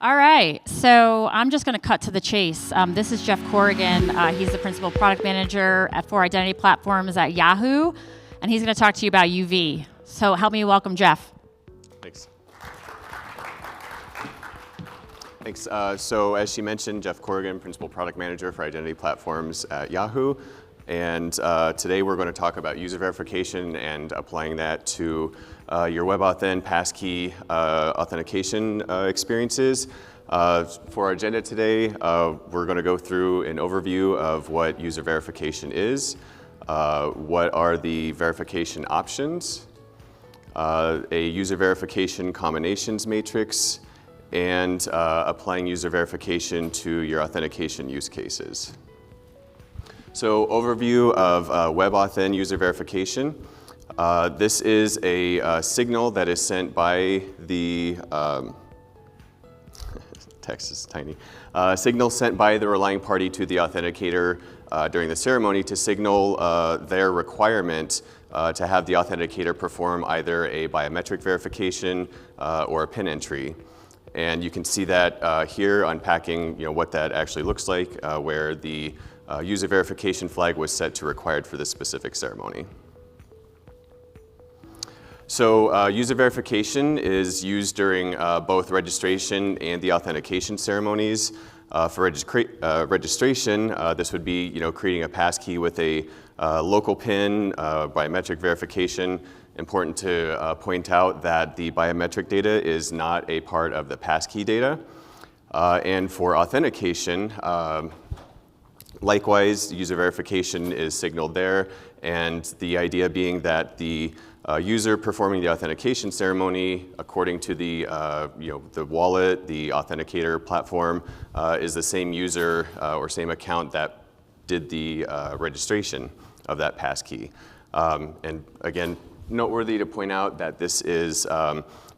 All right, so I'm just going to cut to the chase. This is Jeff Corrigan. He's the Principal Product Manager for Identity Platforms at Yahoo, and he's going to talk to you about UV. So help me welcome Jeff. Thanks. Thanks. So as she mentioned, Jeff Corrigan, Principal Product Manager for Identity Platforms at Yahoo. And today we're going to talk about user verification and applying that to your WebAuthn Passkey authentication experiences. For our agenda today, we're going to go through an overview of what user verification is, what are the verification options, a user verification combinations matrix, and applying user verification to your authentication use cases. So overview of WebAuthn user verification. This is a signal that is sent by the, text is tiny, signal sent by the relying party to the authenticator during the ceremony to signal their requirement to have the authenticator perform either a biometric verification or a PIN entry. And you can see that here unpacking what that actually looks like, where the user verification flag was set to required for this specific ceremony. So user verification is used during both registration and the authentication ceremonies. For registration, this would be creating a passkey with a local PIN, biometric verification. Important to point out that the biometric data is not a part of the passkey data. And for authentication, likewise, user verification is signaled there, and the idea being that the user performing the authentication ceremony, according to the the wallet, the authenticator platform, is the same user or same account that did the registration of that passkey. And again, noteworthy to point out that this is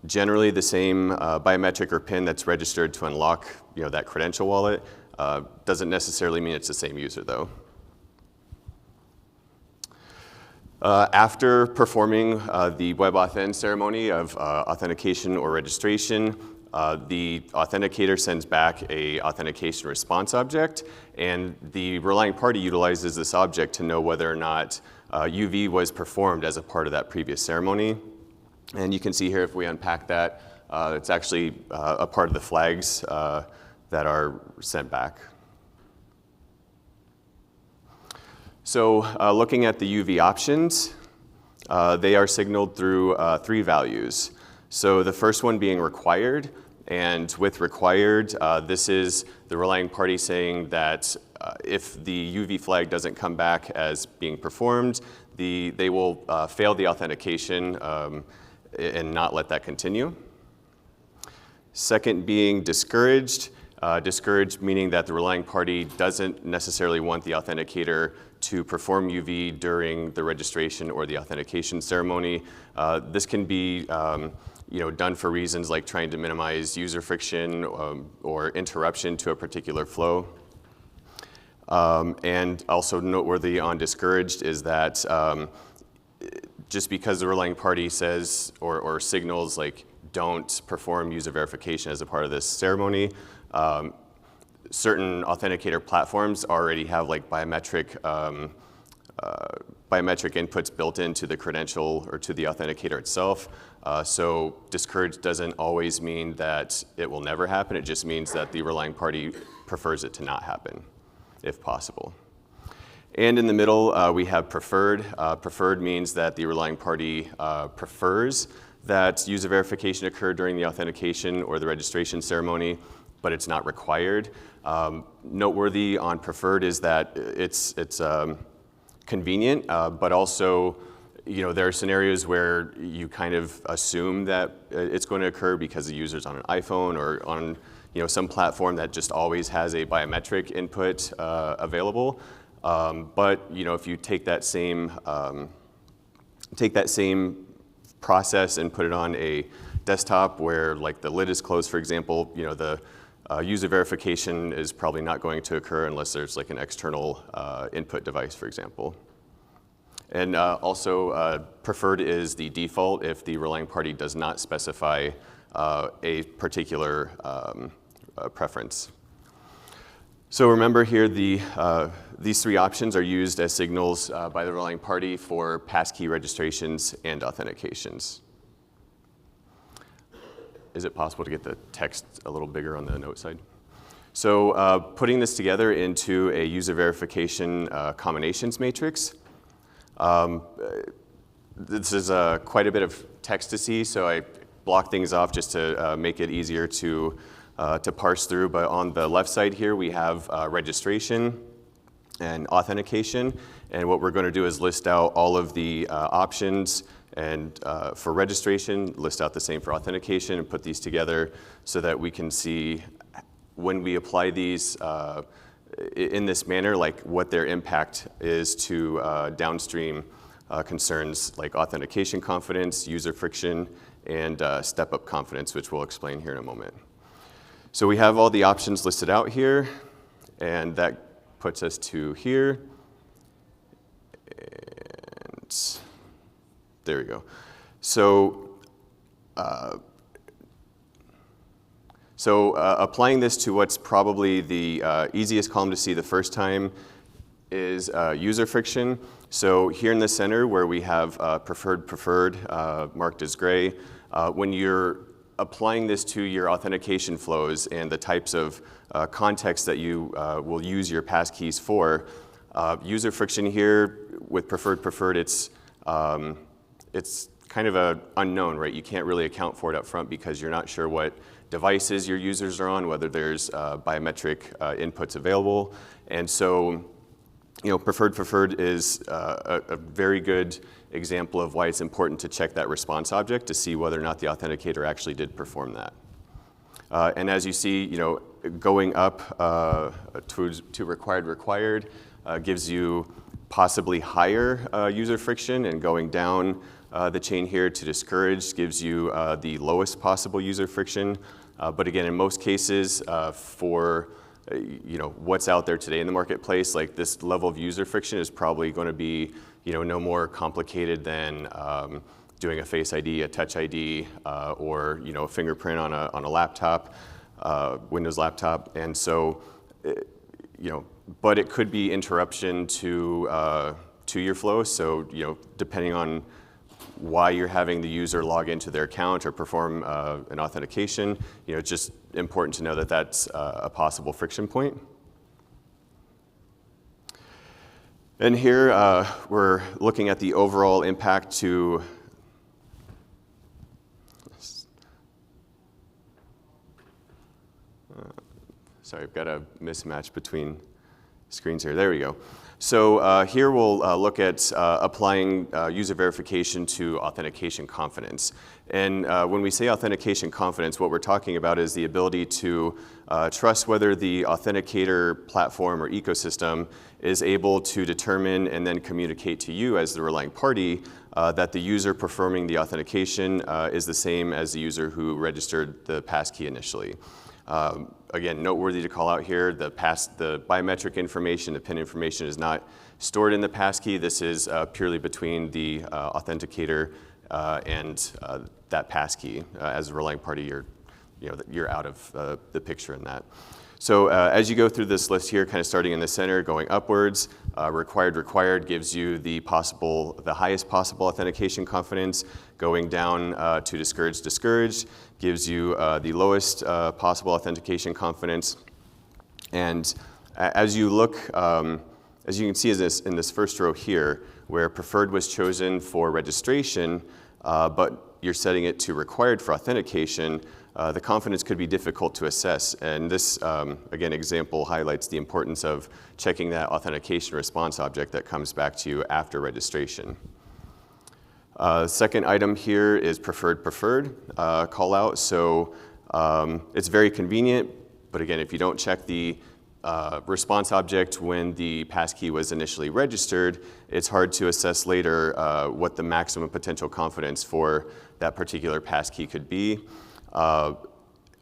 generally the same biometric or PIN that's registered to unlock that credential wallet. Doesn't necessarily mean it's the same user though. After performing the WebAuthn ceremony of authentication or registration, the authenticator sends back a authentication response object, and the relying party utilizes this object to know whether or not UV was performed as a part of that previous ceremony. And you can see here if we unpack that, it's actually a part of the flags that are sent back. So looking at the UV options, they are signaled through 3 values. So the first one being required, and with required, this is the relying party saying that if the UV flag doesn't come back as being performed, they will fail the authentication and not let that continue. Second being discouraged. Discouraged meaning that the relying party doesn't necessarily want the authenticator to perform UV during the registration or the authentication ceremony. This can be done for reasons like trying to minimize user friction or interruption to a particular flow. And also noteworthy on discouraged is that just because the relying party says or signals like don't perform user verification as a part of this ceremony, certain authenticator platforms already have like biometric inputs built into the credential or to the authenticator itself. So discouraged doesn't always mean that it will never happen. It just means that the relying party prefers it to not happen, if possible. And in the middle, we have preferred. Preferred means that the relying party prefers that user verification occur during the authentication or the registration ceremony, but it's not required. Noteworthy on preferred is that it's convenient, but also there are scenarios where you kind of assume that it's going to occur because the user's on an iPhone or on some platform that just always has a biometric input available. But if you take that same process and put it on a desktop where like the lid is closed, for example, the user verification is probably not going to occur unless there's like an external input device, for example. And also preferred is the default if the relying party does not specify a particular preference. So remember here, these three options are used as signals by the relying party for passkey registrations and authentications. Is it possible to get the text a little bigger on the note side? So putting this together into a user verification combinations matrix, this is quite a bit of text to see, so I block things off just to make it easier to parse through. But on the left side here, we have registration and authentication. And what we're going to do is list out all of the options, and for registration, list out the same for authentication, and put these together so that we can see when we apply these in this manner, like what their impact is to downstream concerns like authentication confidence, user friction, and step-up confidence, which we'll explain here in a moment. So we have all the options listed out here, and that puts us to here. And there we go. So, applying this to what's probably the easiest column to see the first time is user friction. So here in the center where we have preferred marked as gray, when you're applying this to your authentication flows and the types of context that you will use your passkeys for, user friction here with preferred, it's kind of an unknown, right? You can't really account for it up front because you're not sure what devices your users are on, whether there's biometric inputs available. And so, you know, preferred is a very good example of why it's important to check that response object to see whether or not the authenticator actually did perform that. And as you see, you know, going up to required gives you possibly higher user friction, and going down the chain here to discouraged gives you the lowest possible user friction. But again, in most cases, for you know what's out there today in the marketplace, like this level of user friction is probably going to be no more complicated than doing a Face ID, a Touch ID, or a fingerprint on a laptop, Windows laptop, and so but it could be interruption to your flow. So depending on why you're having the user log into their account or perform an authentication, it's just important to know that that's a possible friction point. And here we're looking at the overall impact to sorry, I've got a mismatch between screens here. There we go. So here we'll look at applying user verification to authentication confidence. And when we say authentication confidence, what we're talking about is the ability to trust whether the authenticator platform or ecosystem is able to determine and then communicate to you as the relying party that the user performing the authentication is the same as the user who registered the passkey initially. Again, noteworthy to call out here, the biometric information, the PIN information is not stored in the passkey. This is purely between the authenticator and that passkey. As a relying party, you're out of the picture in that. So as you go through this list here, kind of starting in the center, going upwards, required gives you the highest possible authentication confidence. Going down to discouraged gives you the lowest possible authentication confidence. And as you look, as you can see in this first row here, where preferred was chosen for registration, but you're setting it to required for authentication, the confidence could be difficult to assess. And this, again, example highlights the importance of checking that authentication response object that comes back to you after registration. Second item here is preferred call out. So it's very convenient, but again, if you don't check the response object when the passkey was initially registered, it's hard to assess later what the maximum potential confidence for that particular passkey could be.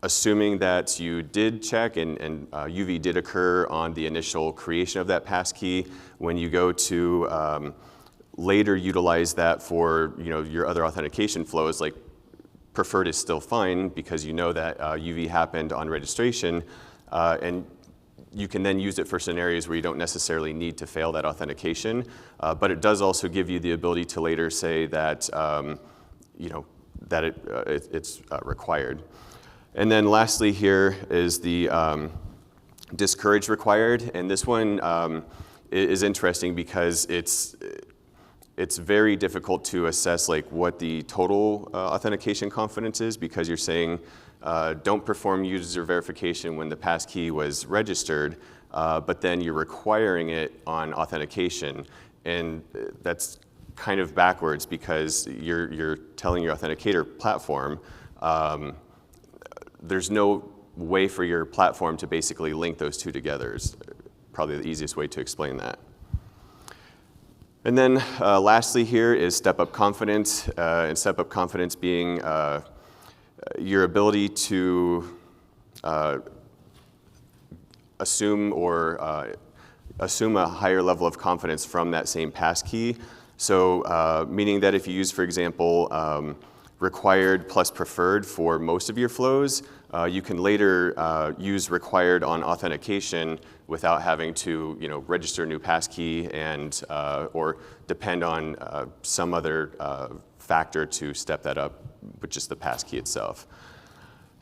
Assuming that you did check and UV did occur on the initial creation of that passkey, when you go to later utilize that for your other authentication flows, like preferred is still fine because you know that UV happened on registration, and you can then use it for scenarios where you don't necessarily need to fail that authentication, but it does also give you the ability to later say that, that it's required. And then lastly here is the discourage required, and this one is interesting because it's very difficult to assess like what the total authentication confidence is, because you're saying don't perform user verification when the passkey was registered, but then you're requiring it on authentication, and that's kind of backwards because you're telling your authenticator platform there's no way for your platform to basically link those two together. Is probably the easiest way to explain that. And then lastly here is step-up confidence, and step-up confidence being your ability to assume a higher level of confidence from that same passkey. So meaning that if you use, for example, required plus preferred for most of your flows, you can later use required on authentication without having to register a new passkey and or depend on some other factor to step that up with just the passkey itself.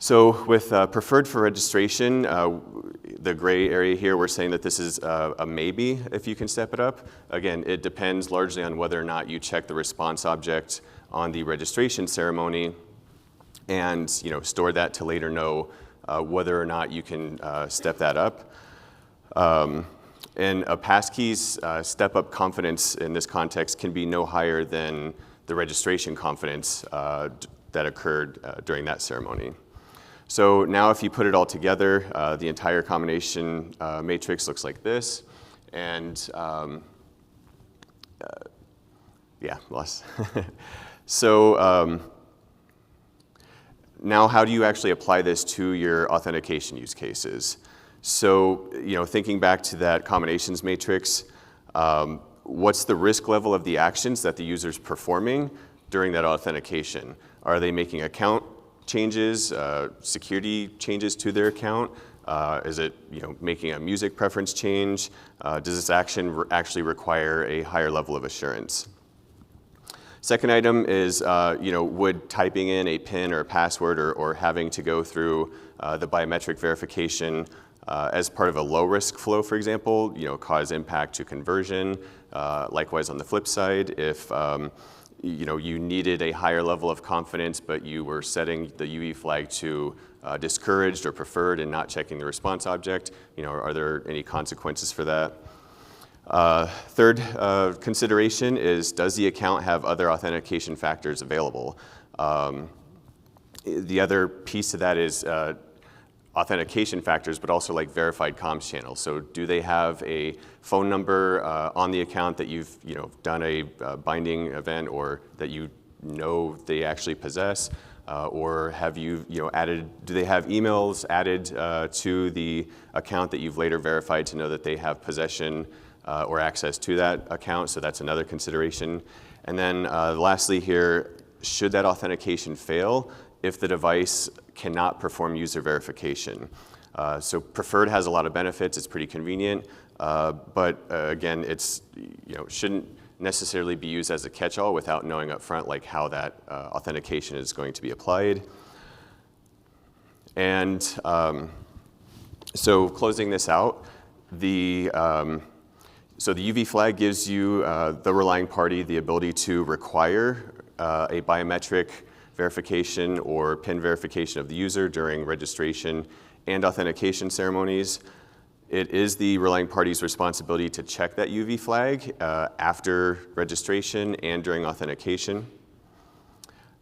So with preferred for registration, the gray area here, we're saying that this is a maybe if you can step it up. Again, it depends largely on whether or not you check the response object on the registration ceremony and store that to later know whether or not you can step that up. And a passkey's step-up confidence in this context can be no higher than the registration confidence that occurred during that ceremony. So now if you put it all together, the entire combination matrix looks like this. And yeah, less. So now how do you actually apply this to your authentication use cases? So thinking back to that combinations matrix, what's the risk level of the actions that the user's performing during that authentication? Are they making account changes, security changes to their account? Is it making a music preference change? Does this action actually require a higher level of assurance? Second item is would typing in a PIN or a password or having to go through the biometric verification as part of a low-risk flow, for example, cause impact to conversion? Likewise, on the flip side, if you needed a higher level of confidence, but you were setting the UV flag to discouraged or preferred and not checking the response object, are there any consequences for that? Third consideration is, does the account have other authentication factors available? The other piece of that is authentication factors, but also like verified comms channels. So do they have a phone number on the account that you've done a binding event or that they actually possess? Or have you added, do they have emails added to the account that you've later verified to know that they have possession or access to that account? So that's another consideration. And then lastly here, should that authentication fail if the device cannot perform user verification? So preferred has a lot of benefits, it's pretty convenient, but again, it's shouldn't necessarily be used as a catch-all without knowing up front like how that authentication is going to be applied. And so closing this out, so the UV flag gives you, the relying party, the ability to require a biometric verification or PIN verification of the user during registration and authentication ceremonies. It is the relying party's responsibility to check that UV flag after registration and during authentication.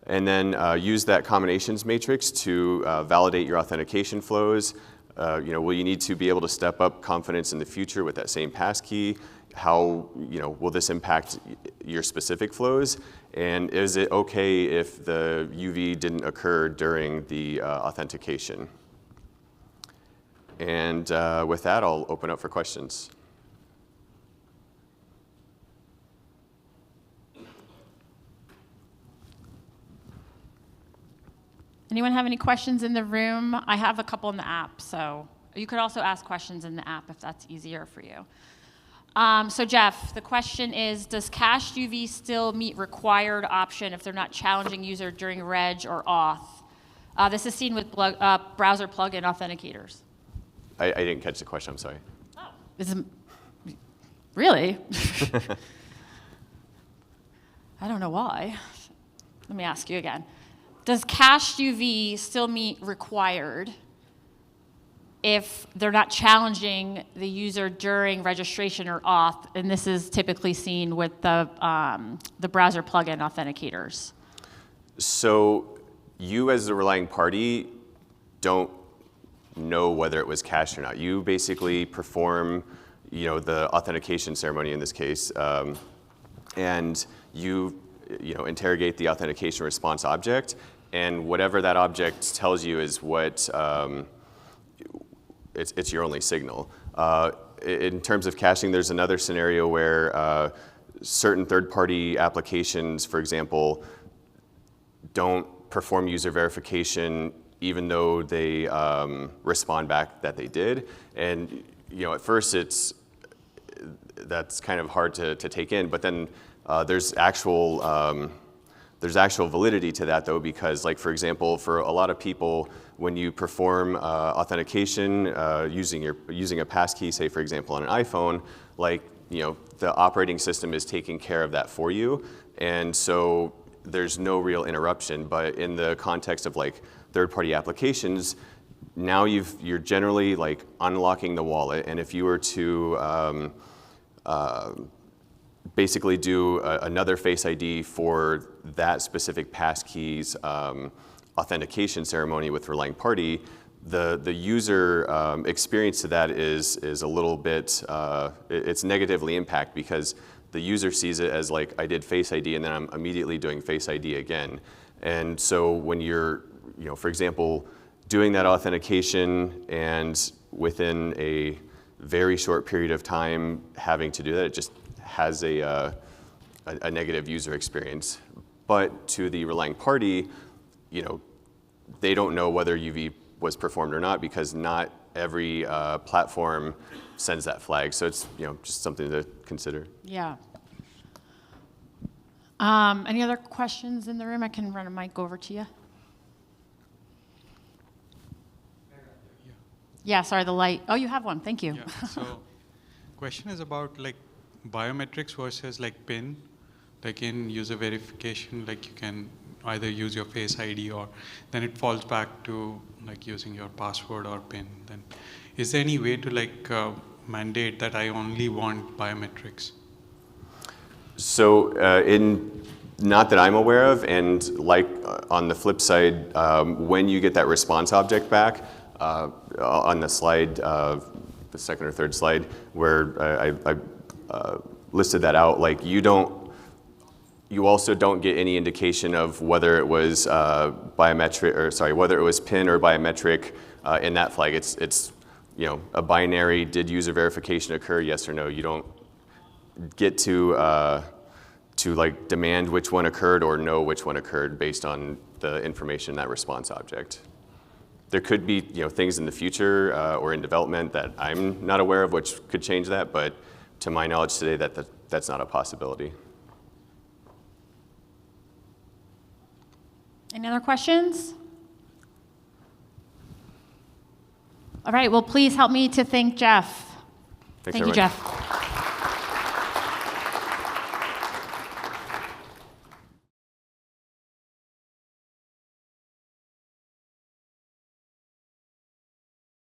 And then use that combinations matrix to validate your authentication flows. Will you need to be able to step up confidence in the future with that same passkey? How will this impact your specific flows? And is it okay if the UV didn't occur during the authentication? And with that, I'll open up for questions. Anyone have any questions in the room? I have a couple in the app, so you could also ask questions in the app if that's easier for you. So Jeff, the question is, does cached UV still meet required option if they're not challenging user during reg or auth? This is seen with browser plugin authenticators. I didn't catch the question, I'm sorry. Oh. Really? I don't know why. Let me ask you again. Does cached UV still meet required if they're not challenging the user during registration or auth? And this is typically seen with the browser plugin authenticators. So you as the relying party don't know whether it was cached or not. You basically perform the authentication ceremony in this case, and you interrogate the authentication response object, and whatever that object tells you is what it's your only signal. In terms of caching, there's another scenario where certain third-party applications, for example, don't perform user verification even though they respond back that they did. And at first that's kind of hard to take in, but then there's actual validity to that though, because like for example, for a lot of people, when you perform authentication using a passkey, say for example on an iPhone, like the operating system is taking care of that for you, and so there's no real interruption. But in the context of like third-party applications, now you're generally like unlocking the wallet, and if you were to basically do another Face ID for that specific passkey's authentication ceremony with relying party, the user experience to that is a little bit, it's negatively impacted because the user sees it as like, I did Face ID and then I'm immediately doing Face ID again. And so when you're, for example, doing that authentication and within a very short period of time having to do that, it just has a negative user experience. But to the relying party, they don't know whether UV was performed or not because not every platform sends that flag. So it's just something to consider. Yeah. Any other questions in the room? I can run a mic over to you. Yeah, sorry, the light. Oh, you have one. Thank you. Yeah. So question is about like biometrics versus like PIN. Like in user verification, like you can either use your Face ID or then it falls back to like using your password or PIN. Then is there any way to like mandate that I only want biometrics? So not that I'm aware of, and like on the flip side, when you get that response object back, on the slide, the second or third slide, where I listed that out, like you also don't get any indication of whether it was biometric, or sorry, whether it was PIN or biometric in that flag. It's a binary. Did user verification occur? Yes or no. You don't get to like demand which one occurred or know which one occurred based on the information in that response object. There could be things in the future or in development that I'm not aware of which could change that, but to my knowledge today, that's not a possibility. Any other questions? All right, well, please help me to thank Jeff. Thanks, Thank you, Jeff.